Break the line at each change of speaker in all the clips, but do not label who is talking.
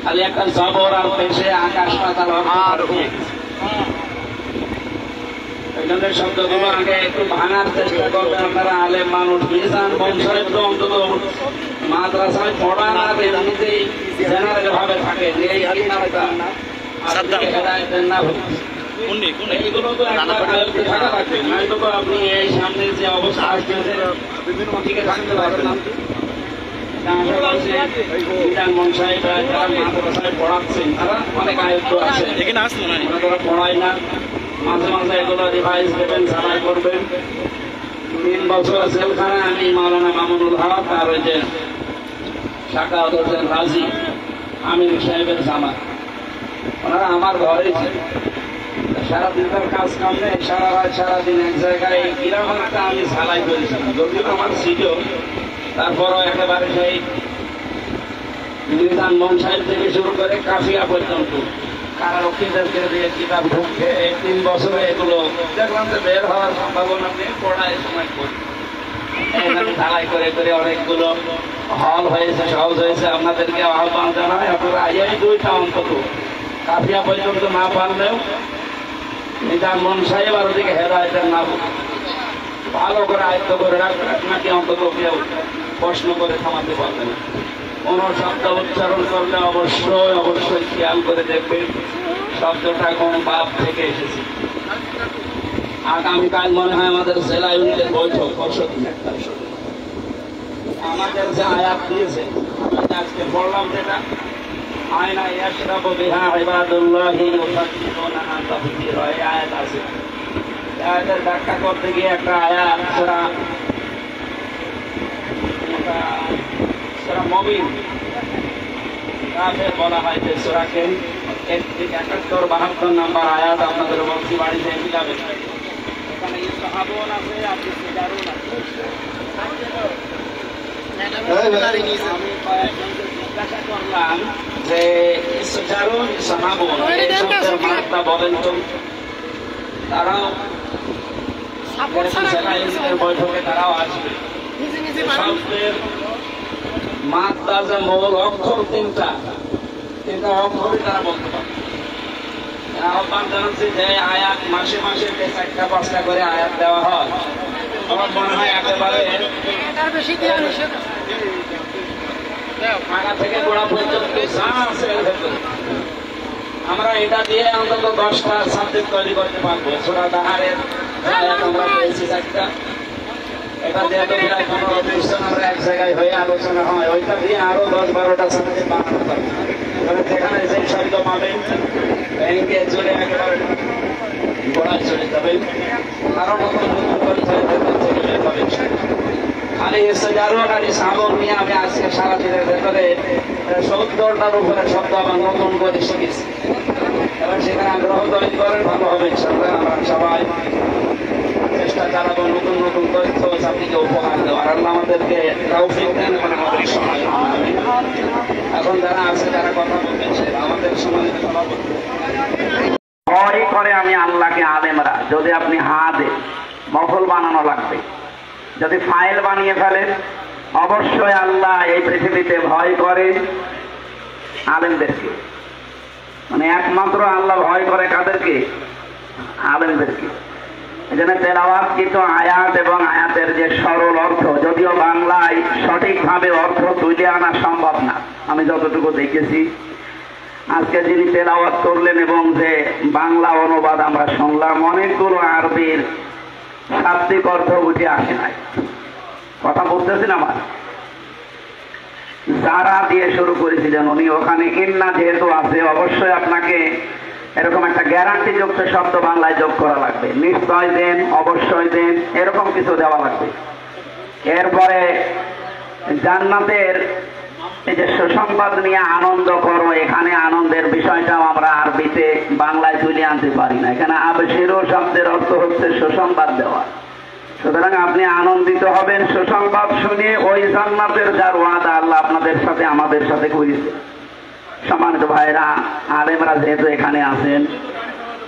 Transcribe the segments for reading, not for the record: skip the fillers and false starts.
খালি একটা জবর আর পেশে আকাশ পাতাল আর এখানের শব্দগুলো আগে একটু ভাঙার চেষ্টা করবেন আপনারা। আলেম মানুষ মিজান বংশের তো অন্তত মাদ্রাসায় পড়ান আর এমনিতেই জেনারেল ভাবে থাকে যে এই আলিমাটা হেদায়েতের না এইগুলো তো একটা আয়ত্তে থাকা লাগবে, নয়তো তো আপনি এই সামনের যে অবস্থা আসছে বিভিন্ন দিকে থাকতে পারবেন না। পড়াচ্ছেন তারা অনেক আয়ত্ত আছে, তারা পড়ায় না, মাঝে মাঝে এগুলো রিভাইজ দেবেন, জানাই করবেন। 3 বছর জেলখানায় আমি মাওলানা মামুনুল হক আর ওই যে শাকাওয়াত হোসেন রাজি আমির সাহেবের জামাত, ওনারা আমার ঘরে সারাদিন তার কাজ কাম নেই, সারা রাত সারাদিন এক জায়গায় কিরকম একটা আমি ঝালাই করেছিলাম, যদিও আমার ছিল। তারপরও একেবারে সেই মিজান মন সাহেব থেকে শুরু করে কাফিয়া পর্যন্ত কারারক্ষীদেরকে দিয়ে কিতাব ঢুকে 3 বছরে এগুলো দেখলাম যে বের হওয়ার সম্ভাবনা নেই, পড়ায় সময় করি ঢালাই করে করে অনেকগুলো হল হয়েছে, সহজ হয়েছে। আপনাদেরকে আহ্বান জানাই আপনারা এই 2টা অন্তত কাফিয়া পর্যন্ত না পারলেও মিজান মন সাহেব আর ওদিকে হেদায়েতের না ভালো করে আয়ত্ত করে রাখবেন, নাকি অন্তত কেউ প্রশ্ন করে থামাতে পারবে না। কোন শব্দ উচ্চারণ করলে অবশ্যই অবশ্যই খেয়াল করে দেখবেন শব্দটা কোন বাপ থেকে এসেছে। আগামীকাল মনে হয় আমাদের জেলা ইউনিটের বৈঠক, আমাদের যে আয়াত দিয়েছে আজকে বললাম যেটা আয়না ইয়াশরাবু বিহা ইবাদুল্লাহি ইউসাব্বিহুনাহা তাসবিহা, এই আয়াত আছে। আয়াতের ব্যাখ্যা করতে গিয়ে একটা আয়াত সূরা মুমিন কাফের বলা হয় যে সূরাকে 71-72 নম্বর আয়াত আপনাদের বলছি, বাড়িতে মিলাবেন। এখানে ইসহাবুন আছে, আপনি সিজারুন আছে। আমি কয়েকজনকে জিজ্ঞাসা করলাম যে ইসজারুন ইসহাবুন এই শব্দের মাত্রা বলেন তো। তারাও বৈঠকে তারাও আসবে। শব্দের মাত্রা যে মূল অক্ষর 3টা অক্ষরই তারা বলতে পারে। আহ্বান জানাচ্ছি যে আয়াত মাসে মাসে 4টা-5টা করে আয়াত দেওয়া হয়, আমার মনে হয় একেবারে আগা থেকে গোড়া পর্যন্ত যা আছে আমরা এটা দিয়ে অন্তত 10টা সাবজেক্ট তৈরি করতে পারবো। সূরা দাহারের আয়াত আমরা পেয়েছি 4টা, এটা দিয়ে তো প্রায় 15-20 জন আমরা এক জায়গায় হয়ে আলোচনা হয়, ওইটা দিয়ে আরো 10-12টা সাবজেক্ট বানানো পারবো। যেখানে যে শব্দ পাবেন ব্যাংকে চলে একেবারে গোড়ায় চলে যাবেন, কারণ খালি ইসজারুন আর ইসহাবুন নিয়ে আমি আজকে সারাদিনের ভেতরে 70টার উপরে শব্দ আবার নতুন করে শিখেছি। এবার সেখানে আগ্রহ তৈরি করেন, ভালো হবে ইনশাআল্লাহ। আমরা সবাই চেষ্টা চালাবো নতুন নতুন তথ্য জাতিকে উপহার দেওয়ার। আল্লাহ আমাদেরকে তৌফিক দেন, আমাদের সমাজ। এখন যারা আছে যারা কথা বলবেন সেটা আমাদের সমাজের সভাপতি ভয় করে আমি আল্লাহকে আলেমরা। যদি আপনি হাতে মফল বানানো লাগবে, যদি ফাইল বানিয়ে ফেলেন, অবশ্যই আল্লাহ এই পৃথিবীতে ভয় করে আলেমদেরকে। মানে একমাত্র আল্লাহ ভয় করে কাদেরকে? আলেমদেরকে। এজন্য তেলাওয়াতকৃত আয়াত এবং আয়াতের যে সরল অর্থ, যদিও বাংলায় সঠিকভাবে অর্থ তুলে আনা সম্ভব না, আমি যতটুকু দেখেছি। আজকে যিনি তেলাওয়াত করলেন এবং যে বাংলা অনুবাদ আমরা শুনলাম, অনেকগুলো আরবির শাব্দিক অর্থ উঠে আসে নাই। কথা বলতেছেন আমার? যারা দিয়ে শুরু করেছিলেন উনি, ওখানে ইন্না যেহেতু আছে, অবশ্যই আপনাকে এরকম একটা গ্যারান্টি যুক্ত শব্দ বাংলায় যোগ করা লাগবে। নিশ্চয় দেন, অবশ্যই দেন, এরকম কিছু দেওয়া লাগবে। এরপরে জান্নাতের এই যে সুসংবাদ নিয়ে আনন্দ করো, এখানে আনন্দের বিষয়টাও আমরা আরবিতে বাংলায় তুলে আনতে পারি না। এখানে আবশিরু শব্দের অর্থ হচ্ছে সুসংবাদ দেওয়া। সুতরাং আপনি আনন্দিত হবেন সুসংবাদ শুনে, ওই জান্নাতের যার ওয়াদা আল্লাহ আপনাদের সাথে আমাদের সাথে করেছে। সম্মানিত ভাইরা, আলেমরা যেহেতু এখানে আছেন,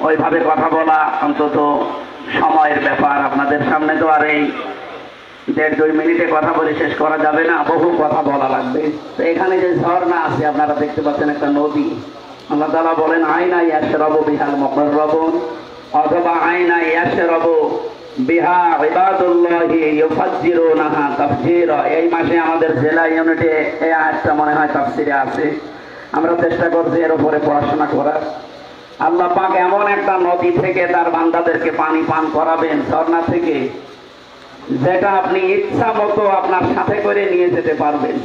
ওইভাবে কথা বলা অন্তত সময়ের ব্যাপার। আপনাদের সামনে তো আর এই 1-2 মিনিটে কথা বলে শেষ করা যাবে না, বহু কথা বলা লাগবে। তো এখানে যে ঝর্ণা আছে আপনারা দেখতে পাচ্ছেন, একটা নদী। আল্লাহ তাআলা বলেন আইনা ইয়াশরাবু বিহাল মুকাররাবুন, অথবা আইনা ইয়াশরাবু বিহা ইবাদুল্লাহি ইউফাজ্জিরুনাহা তাফজীরা। এই মাসে আমাদের জেলা ইউনিটে এই আয়াতটা মনে হয় তাফসিরে আছে। আমরা চেষ্টা করছি এর উপরে পড়াশোনা করার। আল্লাহ পাক এমন একটা নদী থেকে তার বান্দাদেরকে পানি পান করাবেন, ঝর্ণা থেকে, যেটা আপনি ইচ্ছা মতো আপনার সাথে করে নিয়ে যেতে পারবেন।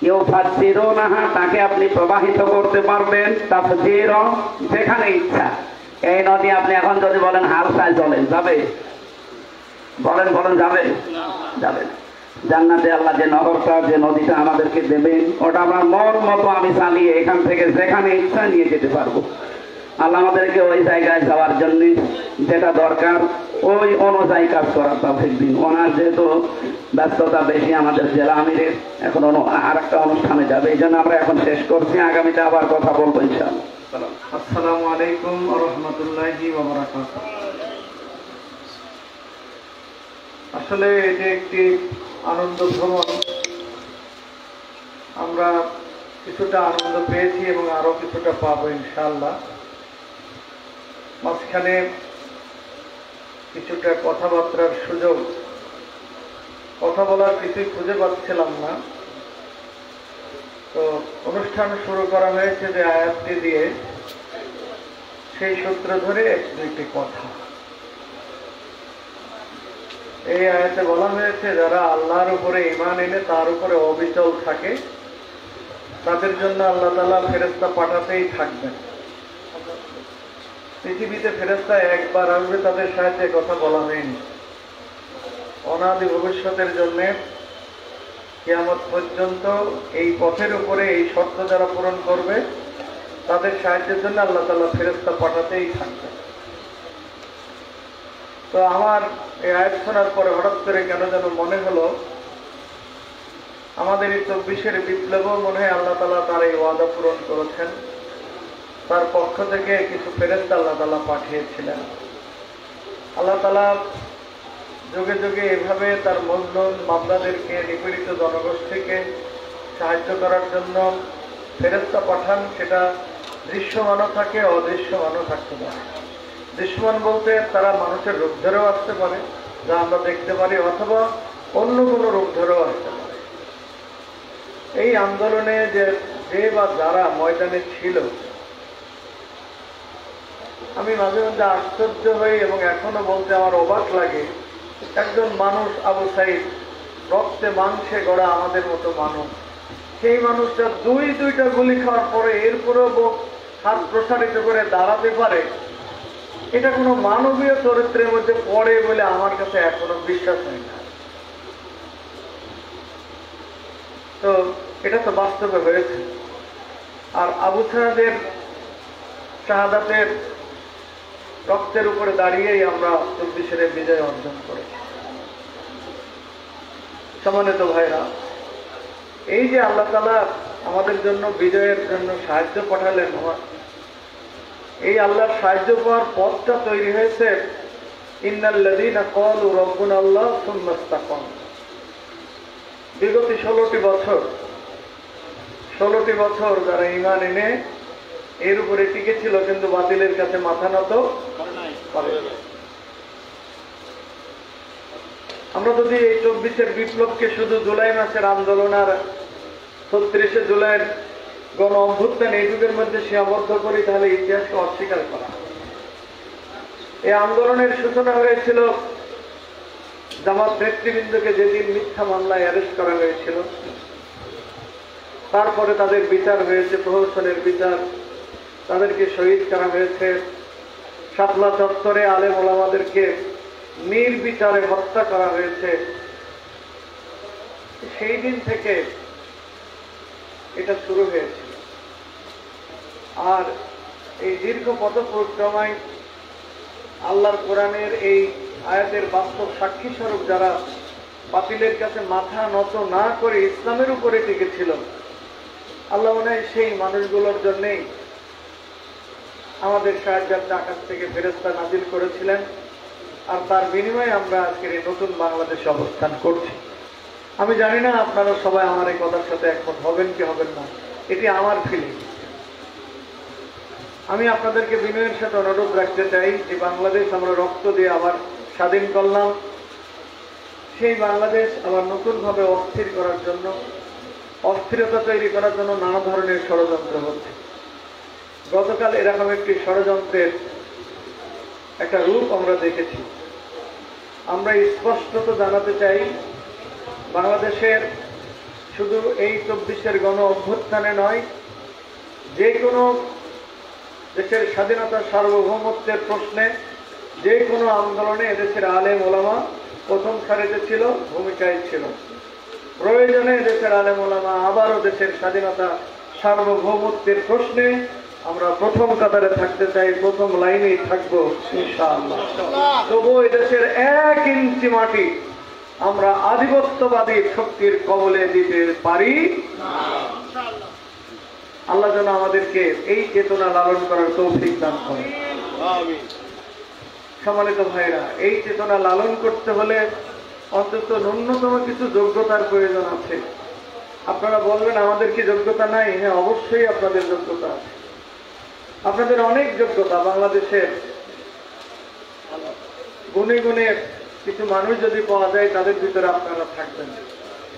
ইউফাজ্জিরুনাহা, তাকে আপনি প্রবাহিত করতে পারবেন, তাফজীরা, যেখানে ইচ্ছা। এই নদী আপনি এখন যদি বলেন হালসায় চলেন, যাবে? বলেন বলেন, যাবে? যাবে না। জান্নাতে আল্লাহ যে নহরটা, যে নদীটা আমাদেরকে দেবেন, ওটা আমার মন মতো আমি চালিয়ে এখান থেকে যেখানে ইচ্ছা নিয়ে যেতে পারবো। আল্লাহ আমাদেরকে ওই জায়গায় যাওয়ার জন্য যেটা দরকার ওই অনুযায়ী কাজ করার তৌফিক দিন। ওনার যেহেতু ব্যস্ততা বেশি আমাদের জেলা আমিরের, এখন আর একটা অনুষ্ঠানে যাবে, এই জন্য আমরা এখন শেষ করছি। আগামীতে আবার কথা বলবো ইনশাআল্লাহ।
আসসালামু আলাইকুম ওয়া রাহমাতুল্লাহি ওয়া বারাকাতুহু। আসলে এটা একটি আনন্দ ভ্রমণ। আমরা কিছুটা আনন্দ পেয়েছি এবং আরো কিছুটা পাবো ইনশাআল্লাহ। মাঝখানে কিছুটা কথাবার্তার সুযোগ, কথা বলার কিছুই খুঁজে পাচ্ছিলাম না। তো অনুষ্ঠান শুরু করা হয়েছে যে আয়াতটি দিয়ে, সেই সূত্র ধরে একটি কথা। এই আয়াতে বলা হয়েছে যারা আল্লাহর উপরে ঈমান এনে তার উপরে অবিচল থাকে, তাদের জন্য আল্লাহ তাআলা ফেরেশতা পাঠাতেই থাকবেন। পৃথিবীতে ফেরেশতা একবার আসবে, তাদের সাহায্যে কথা বলা হয়নি। অনাদি ভবিষ্যতের জন্য কিয়ামত পর্যন্ত এই পথের উপরে এই শর্ত যারা পূরণ করবে, তাদের সাহায্যের জন্য আল্লাহ তাআলা ফেরেশতা পাঠাতেই থাকবে। তো আমার এই আয়াত শোনার পরে হঠাৎ করে কেন যেন মনে হলো, আমাদের এই 24-এর বিপ্লবও মনে হয় আল্লাহ তাআলা তার এই ওয়াদা পূরণ করেছেন। তার পক্ষ থেকে কিছু ফেরেশতা আল্লাহ তাআলা পাঠিয়েছিলেন। আল্লাহ তাআলা যুগে যুগে এভাবে তার মজলুম বান্দাদেরকে, নিপীড়িত জনগোষ্ঠীকে সাহায্য করার জন্য ফেরেশতা পাঠান। সেটা দৃশ্যমানও থাকে, অদৃশ্যমানও থাকতে পারে। দৃশ্যমান বলতে তারা মানুষের রূপ ধরেও আসতে পারে, যা আমরা দেখতে পারি, অথবা অন্য কোনো রূপ ধরেও আসতে পারে। এই আন্দোলনে যে বা যারা ময়দানে ছিল, আমি মাঝে মাঝে আশ্চর্য হই এবং এখনো বলতে আমার অবাক লাগে। একজন মানুষ, আবু সাইদ, রক্তে মাংসে গড়া আমাদের মতো মানুষ, সেই মানুষটা দুইটা গুলি খাওয়ার পরে এরপরেও হাত প্রসারিত করে দাঁড়াতে পারে, এটা কোনো মানবীয় চরিত্রের মধ্যে পড়ে বলে আমার কাছে এখনো বিশ্বাস হয় না। তো এটা তো বাস্তবে হয়েছে। আর আবু সাইদের শাহাদাতের রক্তের উপরে দাঁড়িয়েই আমরা 24-এর বিজয় অর্জন করেছি। সম্মানিত ভাইরা, এই যে আল্লাহ তাআলা আমাদের জন্য বিজয়ের জন্য সাহায্য পাঠালেন, এই আল্লাহর সাহায্য পাওয়ার পথটা তৈরি হয়েছে ইন্নাল্লাযীনা ক্বালু রাব্বুনাল্লাহ সুম্মা ইসতাকামু। বিগত 16টি বছর যারা ঈমান এনে এর উপরে টিকে ছিল, কিন্তু বাতিলের কাছে মাথা নত করে। আমরা যদি এই 24-এর বিপ্লবকে শুধু জুলাই মাসের আন্দোলন আর 36শে জুলাইয়ের গণ অভ্যুত্থান এই যুগের মধ্যে সীমাবদ্ধ করি, তাহলে ইতিহাসকে অস্বীকার করা। এই আন্দোলনের সূচনা হয়েছিল জামাত নেতৃবৃন্দকে যেদিন মিথ্যা মামলায় অ্যারেস্ট করা হয়েছিল, তারপরে তাদের বিচার হয়েছে, প্রহসনের বিচার, তাদেরকে শহীদ করা হয়েছে। শাপলা চত্বরে আলেম ওলামাদেরকে নির্বিচারে হত্যা করা হয়েছে। সেই দিন থেকে এটা শুরু হয়েছিল। আর এই দীর্ঘ পথ পরিক্রমায় আল্লাহর কোরআনের এই আয়াতের বাস্তব সাক্ষী স্বরূপ যারা বাতিলের কাছে মাথা নত না করে ইসলামের উপরে টিকেছিল, আল্লাহ মনে হয় সেই মানুষগুলোর জন্যেই আমাদের সাহায্যার্থে আকাশ থেকে ফেরেশতা নাজিল করেছিলেন। আর তার বিনিময়ে আমরা আজকের এই নতুন বাংলাদেশে অবস্থান করছি। আমি জানি না আপনারা সবাই আমার এই কথার সাথে একমত হবেন কি হবেন না, এটি আমার ফিলিং। আমি আপনাদেরকে বিনয়ের সাথে অনুরোধ রাখতে চাই যে বাংলাদেশ আমরা রক্ত দিয়ে আবার স্বাধীন করলাম, সেই বাংলাদেশ আবার নতুনভাবে অস্থির করার জন্য, অস্থিরতা তৈরি করার জন্য নানা ধরনের ষড়যন্ত্র হচ্ছে। গতকাল এরকম একটি ষড়যন্ত্রের একটা রূপ আমরা দেখেছি। আমরা স্পষ্টত জানাতে চাই, বাংলাদেশের শুধু এই 24-এর গণ অভ্যুত্থানে নয়, যে কোনো দেশের স্বাধীনতা সার্বভৌমত্বের প্রশ্নে যে কোনো আন্দোলনে এদেশের আলেম ওলামা প্রথম সারিতে ছিল, ভূমিকায় ছিল। প্রয়োজনে এদেশের আলেম ওলামা আবারও দেশের স্বাধীনতা সার্বভৌমত্বের প্রশ্নে আমরা প্রথম কাতারে থাকতে চাই, প্রথম লাইনেই থাকবো ইনশাআল্লাহ। তবুও এদেশের 1 ইঞ্চি মাটি আমরা আধিপত্যবাদী শক্তির কবলে দিতে পারি না। আল্লাহ যেন আমাদেরকে এই চেতনা লালন করার তৌফিক দান করেন। সম্মানিত ভাইরা, এই চেতনা লালন করতে হলে অন্তত ন্যূনতম কিছু যোগ্যতার প্রয়োজন আছে। আপনারা বলবেন আমাদের কি যোগ্যতা নাই? হ্যাঁ, অবশ্যই আপনাদের যোগ্যতা আছে। আপনাদের অনেক যোগ্যতা। বাংলাদেশের গুণে গুণে কিছু মানুষ যদি পাওয়া যায়, তাদের ভিতরে আপনারা থাকবেন।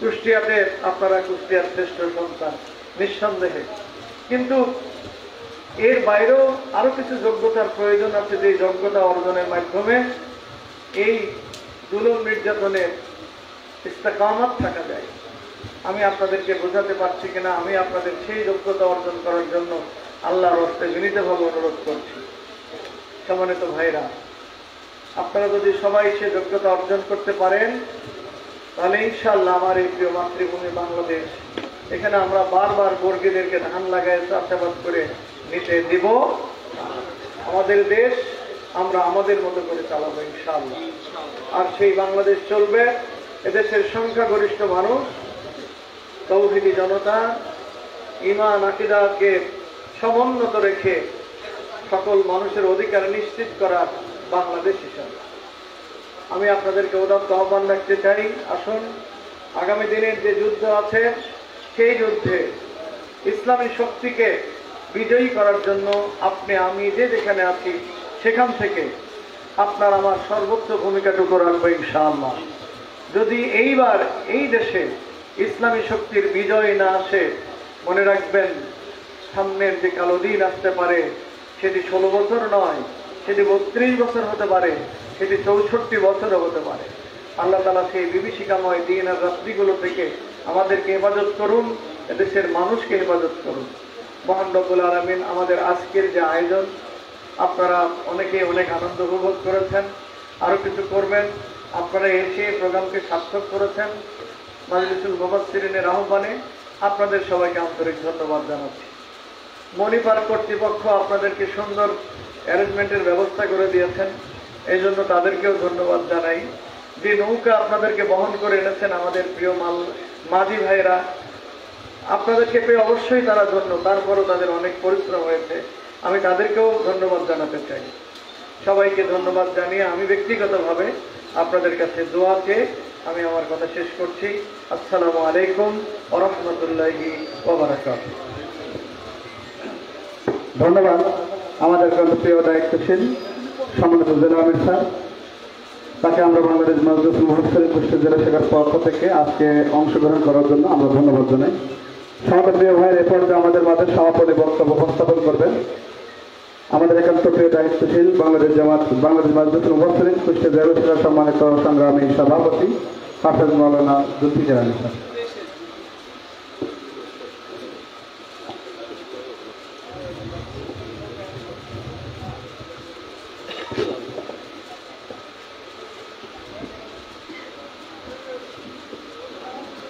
কুষ্টিয়াতে আপনারা কুষ্টিয়ার শ্রেষ্ঠ সন্তান নিঃসন্দেহে, কিন্তু এর বাইরেও আরো কিছু যোগ্যতার প্রয়োজন আছে, যে যোগ্যতা অর্জনের মাধ্যমে এই জুলুম নির্যাতনের ইস্তেকামত থাকা যায়। আমি আপনাদেরকে বোঝাতে পারছি কিনা, আমি আপনাদের সেই যোগ্যতা অর্জন করার জন্য আল্লাহর হস্তে বিনীতভাবে অনুরোধ করছি। সম্মানিত ভাইরা, আপনারা যদি সবাই সে যোগ্যতা অর্জন করতে পারেন, তাহলে ইনশাআল্লাহ আমার এই প্রিয় মাতৃভূমি বাংলাদেশ, এখানে আমরা বারবার বর্গীদেরকে ধান লাগায় চাষাবাদ করে নিতে দিব। আমাদের দেশ আমরা আমাদের মতো করে চালাবো ইনশাআল্লাহ। আর সেই বাংলাদেশ চলবে এদেশের সংখ্যাগরিষ্ঠ মানুষ, তৌহিদি জনতা, ঈমান আকীদাকে সমুন্নত রেখে সকল মানুষের অধিকার নিশ্চিত করা বাংলাদেশ হিসাবে। আমি আপনাদেরকে উদাত্ত আহ্বান রাখতে চাই, আসুন আগামী দিনের যে যুদ্ধ আছে, সেই যুদ্ধে ইসলামী শক্তিকে বিজয়ী করার জন্য আপনি আমি যে যেখানে আছি সেখান থেকে আপনার আমার সর্বোচ্চ ভূমিকাটুকু রাখবো ইনশাআল্লাহ। যদি এইবার এই দেশে ইসলামী শক্তির বিজয় না আসে, মনে রাখবেন সামনের যে কালো দিন আসতে পারে, সেটি 16 বছর নয়, সেটি 32 বছর হতে পারে, সেটি 64 বছরও হতে পারে। আল্লাহ তাআলা সেই বিভীষিকাময় দিন আর রাত্রিগুলো থেকে আমাদেরকে হেফাজত করুন, এদেশের মানুষকে হেফাজত করুন। মহান রব্বুল আলামিন আমাদের আজকের যে আয়োজন, আপনারা অনেকে অনেক আনন্দ উপভোগ করেছেন, আরো কিছু করবেন। আপনারা এসে প্রোগ্রামকে সার্থক করেছেন। মাজলিসুল মুফাসসিরিনের আহ্বানে আপনাদের সবাইকে আন্তরিক ধন্যবাদ জানাচ্ছি। মণিপার কর্তৃপক্ষ আপনাদেরকে সুন্দর অ্যারেঞ্জমেন্টের ব্যবস্থা করে দিয়েছেন, এই জন্য তাদেরকেও ধন্যবাদ জানাই। যে নৌকা আপনাদেরকে বহন করে এনেছেন আমাদের প্রিয় মাঝি ভাইরা, আপনাদেরকে পেয়ে অবশ্যই তারা ধন্য, তারপরও তাদের অনেক পরিশ্রম হয়েছে, আমি তাদেরকেও ধন্যবাদ জানাতে চাই। সবাইকে ধন্যবাদ জানিয়ে আমি ব্যক্তিগতভাবে আপনাদের কাছে দোয়া চেয়ে আমি আমার কথা শেষ করছি। আসসালামু আলাইকুম ওয়া রাহমাতুল্লাহি ওয়া বারাকাতুহু।
ধন্যবাদ আমাদের প্রিয় দায়িত্বশীল সম্মানিত জেলা আমির স্যার, তাকে আমরা বাংলাদেশ মাজলিসুল মুফাসসিরিন কুষ্টিয়া জেলা শাখার পক্ষ থেকে আজকে অংশগ্রহণ করার জন্য আমরা ধন্যবাদ জানাই। সম্মানিত প্রিয় ভাইয়ের, এ পর্যায়ে আমাদের মাঝে সভাপতি বক্তব্য উপস্থাপন করবেন আমাদের একান্ত প্রিয় দায়িত্বশীল বাংলাদেশ মাজলিসুল মুফাসসিরিন কুষ্টিয়া জেলা শাখার সম্মানিত সংগ্রামী সভাপতি হাফেজ মাওলানা জুলফিকার আলী স্যার।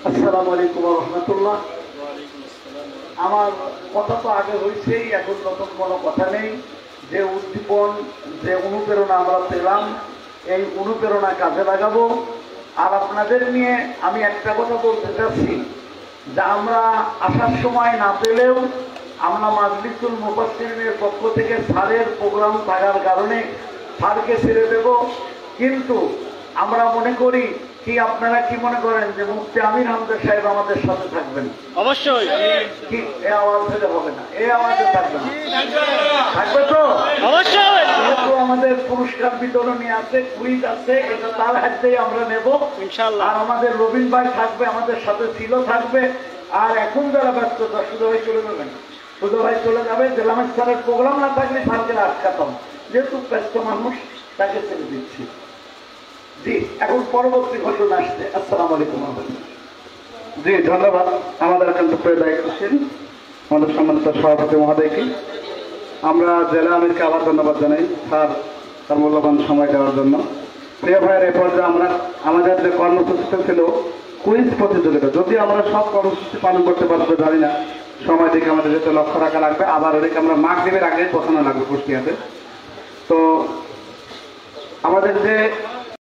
আসসালামু আলাইকুম ওয়া রাহমাতুল্লাহ। আমার কথা তো আগে হয়েছেই, এখন নতুন কোনো কথা নেই। যে উদ্দীপন, যে অনুপ্রেরণা আমরা পেলাম, এই অনুপ্রেরণা কাজে লাগাবো। আর আপনাদের নিয়ে আমি একটা কথা বলতে চাচ্ছি, যে আমরা আসার সময় না পেলেও আমরা মাজলিসুল মুফাসসিরিনের পক্ষ থেকে স্যারের প্রোগ্রাম থাকার কারণে স্যারকে ছেড়ে দেব। কিন্তু আমরা মনে করি কি, আপনারা কি মনে করেন যে মুফতি আমির হামজা সাহেব আমাদের সাথে থাকবেন?
অবশ্যই।
কি এই আওয়াজ হলে হবে না, এই আওয়াজে থাকবে না, থাকবে তো
অবশ্যই।
যেহেতু আমাদের পুরস্কার বিতরণী আছে, কুইজ আছে, এটা তার হাতেই আমরা নেব
ইনশাআল্লাহ।
আর আমাদের রবিন ভাই থাকবে, আমাদের সাথে ছিল থাকবে। আর এখন যারা ব্যস্ত, সুধা ভাই চলে যাবেন, সুধা ভাই চলে যাবে। জেলামের স্যারের প্রোগ্রাম না থাকলে স্যারকে আটকাতাম, যেহেতু ব্যস্ত মানুষ তাকে ছেড়ে দিচ্ছি। জি, এখন পরবর্তী ঘটনা আসছে। আসসালামু আলাইকুম।
জি ধন্যবাদ আমাদের অত্যন্ত প্রিয় দায়িত্বশীল আমাদের সম্মানিত সভাপতি মহোদয়কে। আমরা জেলা আমিরকে আবার ধন্যবাদ জানাই স্যার তার মূল্যবান সময় দেওয়ার জন্য। প্রিয় ভাইয়ের এ পর্যায়ে আমরা আমাদের যে কর্মসূচিটা ছিল কুইজ প্রতিযোগিতা, যদি আমরা সব কর্মসূচি পালন করতে পারবো জানি না, সময় দিকে আমাদের যেতে লক্ষ্য রাখা লাগবে। আবার ওদিকে আমরা মাগরিবের আগে পৌঁছানো লাগবে কুষ্টিয়াতে। তো আমাদের যে